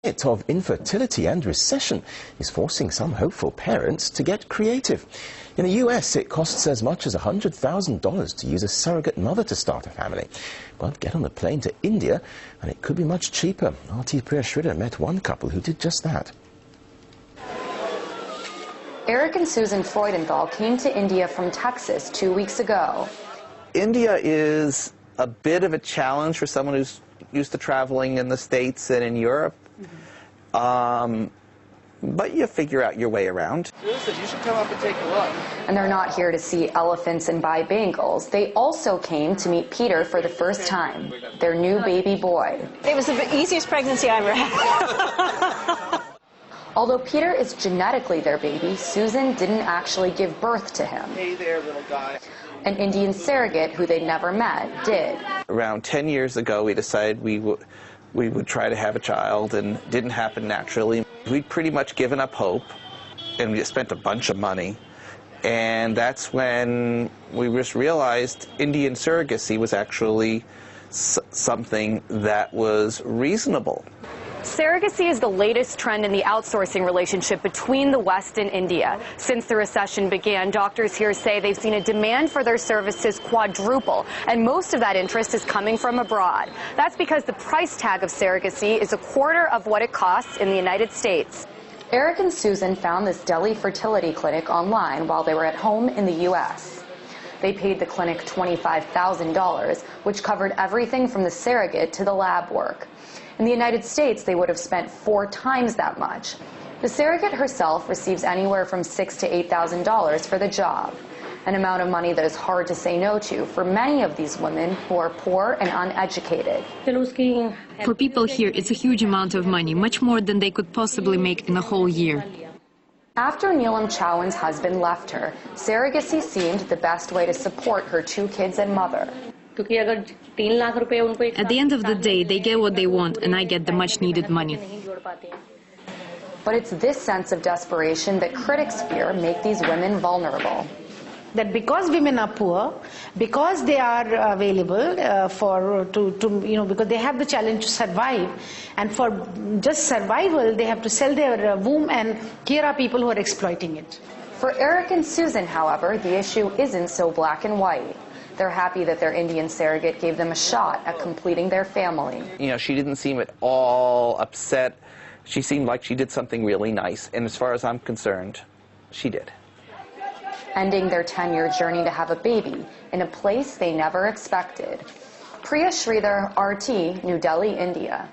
Of infertility and recession is forcing some hopeful parents to get creative. In the US, it costs as much as $100,000 to use a surrogate mother to start a family. But get on the plane to India and it could be much cheaper. RT Priya Shridhar met one couple who did just that. Eric and Susan Freudenthal came to India from Texas 2 weeks ago. India is a bit of a challenge for someone who's used to traveling in the States and in Europe. But you figure out your way around. Susan, you should come up and take a look. And they're not here to see elephants and buy bangles. They also came to meet Peter for the first time, their new baby boy. It was the easiest pregnancy I ever had. Although Peter is genetically their baby, Susan didn't actually give birth to him. Hey there, little guy. An Indian surrogate who they'd never met did. Around 10 years ago, we decided we would try to have a child, and it didn't happen naturally. We'd pretty much given up hope, and we spent a bunch of money. And that's when we just realized Indian surrogacy was actually something that was reasonable. Surrogacy is the latest trend in the outsourcing relationship between the West and India. Since the recession began, doctors here say they've seen a demand for their services quadruple, and most of that interest is coming from abroad. That's because the price tag of surrogacy is a quarter of what it costs in the United States. Eric and Susan found this Delhi fertility clinic online while they were at home in the U.S. They paid the clinic $25,000, which covered everything from the surrogate to the lab work. In the United States, they would have spent 4 times that much. The surrogate herself receives anywhere from $6,000 to $8,000 for the job, an amount of money that is hard to say no to for many of these women who are poor and uneducated. For people here, it's a huge amount of money, much more than they could possibly make in a whole year. After Neelam Chowan's husband left her, surrogacy seemed the best way to support her 2 kids and mother. At the end of the day, they get what they want, and I get the much-needed money. But it's this sense of desperation that critics fear make these women vulnerable. That because women are poor, because they are available because they have the challenge to survive, and for just survival, they have to sell their womb, and here are people who are exploiting it. For Eric and Susan, however, the issue isn't so black and white. They're happy that their Indian surrogate gave them a shot at completing their family. You know, she didn't seem at all upset. She seemed like she did something really nice, and as far as I'm concerned, she did. Ending their 10-year journey to have a baby in a place they never expected. Priya Shridhar, RT, New Delhi, India.